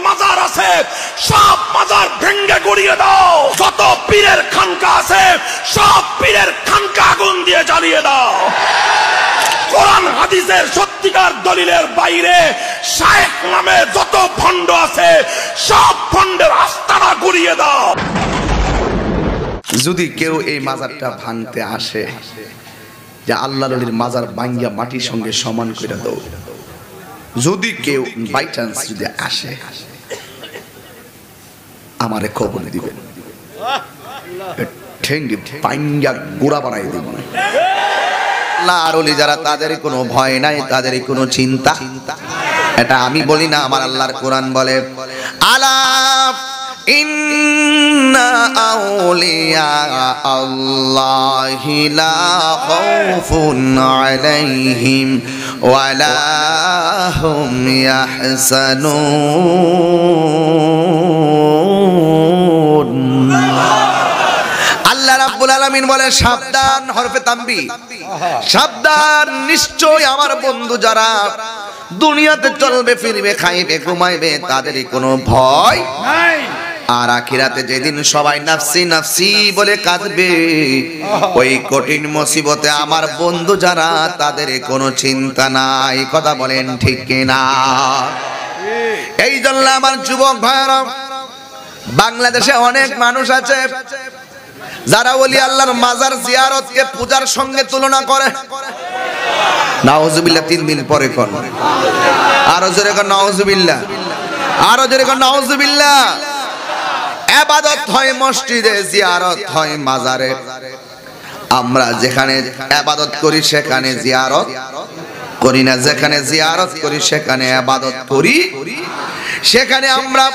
মাজার আছে সব মাজার ভেঙে গুড়িয়ে দাও। যত পীরের খানকা আছে সব পীরের খানকা আগুন দিয়ে জ্বালিয়ে দাও। কোরআন হাদিসের সত্যিকার দলিলের বাইরে শায়েখ নামে যত ভণ্ড আছে সব ভণ্ডের আস্তানা গুড়িয়ে দাও। যদি কেউ এই মাজারটা ভাঙতে আসে, যে আল্লাহর ওলির মাজার ভাঙ্গিয়া মাটির সঙ্গে সমান করে দাও, যদি কেউ বাই চান্স যদি আসে আমারে খবর দিবেন, ঠেঙ্গি ভাঙ্গিয়া গোড়া বানাই দেব। আল্লাহর ওলি যারা তাদের কোনো ভয় নাই, তাদের কোনো চিন্তা, এটা আমি বলি না, আমার আল্লাহর কোরআন বলে আলা ইন্না আউলিয়া আল্লাহি লা খাউফুন আলাইহিম ওয়ালা হুম ইয়াহসানুন। আল্লাহ রাব্বুল আলামিন বলে সাবধান, হরফে তানবীহ, সাবধান, নিশ্চয় আমার বন্ধু যারা দুনিয়াতে চলবে ফিরবে খাইবে ঘুমাইবে তাদের কোনো ভয় নাই, আর আখিরাতে যেদিন সবাই নাফসি নাফসি বলে কাঁদবে ওই কঠিন মুসিবতে আমার বন্ধু যারা তাদের কোনো চিন্তা নাই। কথা বলেন ঠিক কিনা? এই জন্য আমার যুবক ভাইরা, বাংলাদেশে অনেক মানুষ আছে যারা ওলি আল্লাহর মাজার জিয়ারতকে পূজার সঙ্গে তুলনা করে। নাউজুবিল্লাহ, 3 দিন পরে কর, আরো জোরে কর নাউজুবিল্লাহ, আরো জোরে কর নাউজুবিল্লাহ। ইবাদত হয় মসজিদে, জিয়ারত হয় মাজারে। আমরা যেখানে ইবাদত করি সেখানে জিয়ারত করি না, যেখানে জিয়ারত করি সেখানে ইবাদত করি। সেখানে আমরা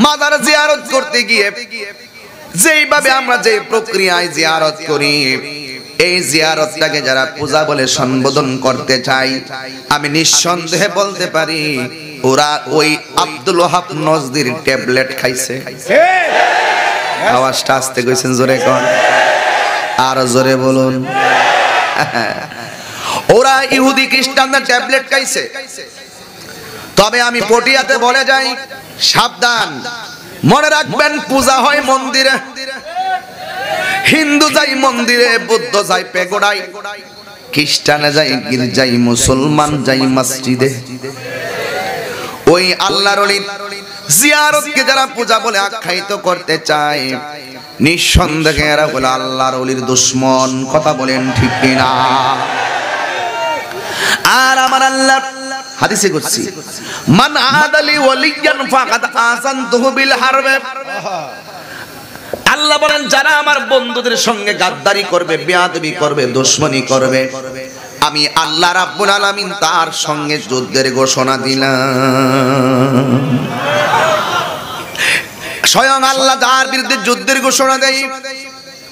মাজার জিয়ারত করতে গিয়ে যেইভাবে আমরা যে প্রক্রিয়ায় জিয়ারত করি, এই জিয়ারতটাকে যারা পূজা বলে সম্বোধন করতে চাই, আমি নিঃসন্দেহে বলতে পারি ওরা ওই আব্দুল ওয়াহাব নজদির ট্যাবলেট খাইছে। আওয়াজটা আসতে কইছেন, জোরে কোন, আর জোরে বলুন। ওরা ইহুদি খ্রিস্টানদের ট্যাবলেট খাইছে। তবে আমি পটিয়াতে বলে যাই, সাবধান, মনে রাখবেন পূজা হয় মন্দিরে, হিন্দু যাই মন্দিরে, বৌদ্ধ যাই পেগোড়ায়, খ্রিস্টানে যাই গির্জায়, মুসলমান যাই মসজিদে। ওই আল্লাহর ওলির জিয়ারতকে যারা পূজা বলে আখ্যায়িত করতে চায়, নিঃসন্দেহে এরা হলো আল্লাহর ওলির দুশমন। কথা বলেন ঠিক কিনা? আর আমার আল্লাহ হাদিসে করছি, মান আদালি ওয়ালিয়ান ফাকাদ আযানতুহু বিল হারবে। আল্লাহ বলেন যারা আমার বন্ধুদের সঙ্গে গাদ্দারি করবে, বেয়াদবি করবে, দুশমনি করবে, আমি আল্লাহ রাব্বুল আলামিন তার সঙ্গে যুদ্ধের ঘোষণা দিলাম। স্বয়ং আল্লাহ যার বিরুদ্ধে যুদ্ধের ঘোষণা দেয়,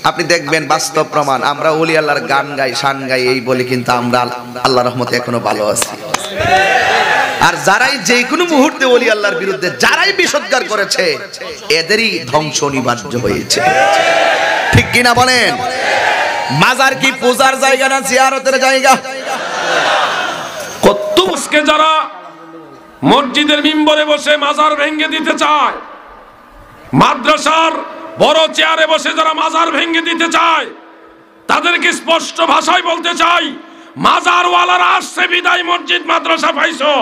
আপনি দেখবেন বাস্তব প্রমাণ। আমরা ওলি আল্লাহর গান গাই, শান গাই, এই বলি, কিন্তু আমরা আল্লাহর রহমতে এখনো ভালো আছি। আর যারাই যে কোনো মুহূর্তে ওলি আল্লাহর বিরুদ্ধে যারাই বিষোদ্গার করেছে, এদেরই ধ্বংস অনিবার্য হয়েছে। ঠিক কিনা বলেন? মাজার কি পূজার জায়গা না জিয়ারতের জায়গা? কত আজকে যারা মসজিদের মিম্বরে বসে মাজার ভেঙে দিতে চায়, মাদ্রাসার বড় চেয়ারে বসে যারা মাজার ভেঙে দিতে চায়, তাদেরকে স্পষ্ট ভাষায় বলতে চাই, মাজারওয়ালারা আসছে বিদায় মসজিদ মাদ্রাসা পাইছো।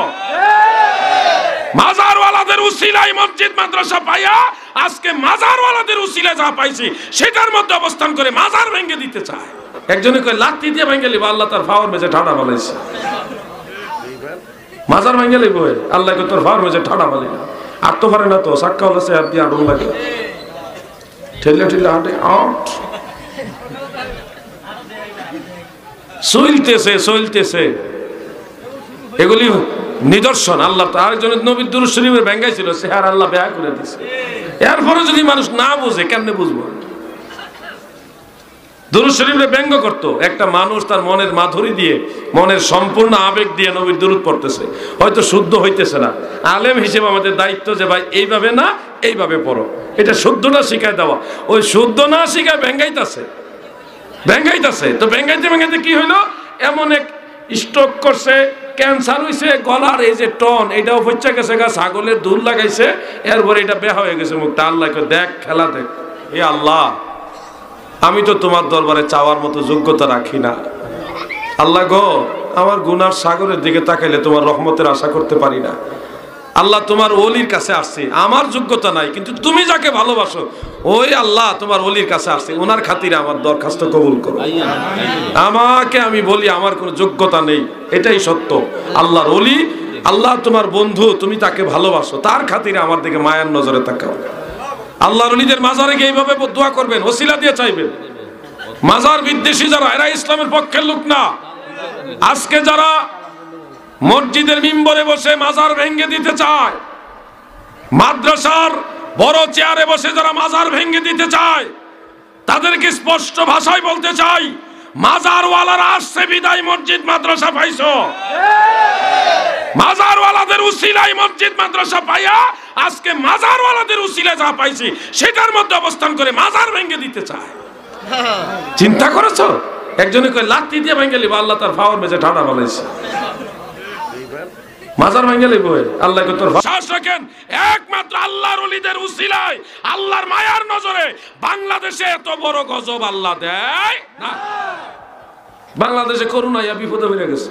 মাজারওয়ালাদের উসিলায় মসজিদ মাদ্রাসা পাইয়া আজকে মাজারওয়ালাদের উসিলা যা পাইছি সেটার মধ্যে অবস্থান করে মাজার ভেঙে দিতে চায়। একজনে কয় লাঠি দিয়ে ভেঙে লিব, আল্লাহ তার ফাওয়ার মেজে ঠাডা বানাইছে। মাজার ভেঙে লিব, আল্লাহ কে তোর ফাওয়ার মেজে ঠাডা বানাই না। আর তো পারে না তো, সাক্কা হলে সে আপনি আগুন লাগে, ঠেলে ঠেলে হাঁটে, চলতেছে চলতেছে। এগুলি নিদর্শন। আল্লাহ তার জন্য নবীর দুরূদ শরীফের ব্যাঙ্গাই ছিল, সে আর আল্লাহ ব্যয় করে দিছে। এরপরে যদি মানুষ না বুঝে কেমনে বুঝবো? দুরূদ শরীফের ব্যঙ্গ করতো একটা মানুষ তার মনের মাধুরী দিয়ে, মনের সম্পূর্ণ আবেগ দিয়ে নবীর দুরূদ পড়তেছে, হয়তো শুদ্ধ হইতেছে না। আলেম হিসেবে আমাদের দায়িত্ব যে ভাই এইভাবে না এইভাবে পড়ো, এটা শুদ্ধটা শিখাই দেওয়া। ওই শুদ্ধ না শিখায় ব্যঙ্গাইতেছে ব্যঙ্গাইতেছে। তো ব্যঙ্গাইতে ব্যঙ্গাইতে কি হইলো, এমন এক স্ট্রোক করছে, ক্যান্সার হইছে গলার এই যে টন এটাও হচ্ছে গেছে গা, ছাগলের দুধ লাগাইছে, এরপরে এটা বেহা হয়ে গেছে মুখটা। আল্লাহকে দেখ খেলা দেখ। এ আল্লাহ, আমি তো তোমার দরবারে চাওয়ার মতো যোগ্যতা রাখি না। আল্লাহ গো, আমার গুনার সাগরের দিকে তাকাইলে তোমার রহমতের আশা করতে পারি না। আল্লাহ, তোমার ওলির কাছে আসছি, আমার যোগ্যতা নাই, কিন্তু তুমি যাকে ভালোবাসো ওই আল্লাহ তোমার ওলির কাছে আসছি, ওনার খাতিরে আমার দরখাস্ত কবুল করো। আমাকে আমি বলি আমার কোনো যোগ্যতা নেই, এটাই সত্য। আল্লাহর ওলি, আল্লাহ তোমার বন্ধু, তুমি তাকে ভালোবাসো, তার খাতিরে আমার দিকে মায়ার নজরে তাকাও। আল্লাহর ওলিদের মাজারে গিয়ে এইভাবে দোয়া করবেন, ওসিলা দিয়ে চাইবেন। মাজার বিদ্বেষী যারা, এরা ইসলামের পক্ষের লোক না। আজকে যারা মসজিদের মিম্বরে বসে মাজার ভেঙে দিতে চায়, মাদ্রাসার বড় চেয়ারে বসে যারা মাজার ভেঙে দিতে চায়, তাদেরকে স্পষ্ট ভাষায় বলতে চাই, মাজারওয়ালারা আসছে বিদায় মসজিদ মাদ্রাসা পাইছো। মাজারওয়ালাদের উসিলায় মসজিদ মাদ্রাসা পাইয়া আজকে মাজারওয়ালাদের উসিলায় যা পাইছি সেটার মধ্যে অবস্থান করে মাজার ভেঙে দিতে চায়। চিন্তা করেছো? একজনে কয় লাত্তি দিয়ে ভেঙে লিব, আল্লাহ তার ফাওয়ার মেজে ঠাডা বানাইছে। মাজার ভেঙে লিব, আল্লাহ কত শ্বাস রাখেন। একমাত্র আল্লাহর ওলিদের উসিলায়, আল্লাহর মায়ার নজরে বাংলাদেশে এত বড় গজব আল্লাহ দেয় না। বাংলাদেশে করোনা বিপদে হয়ে গেছে।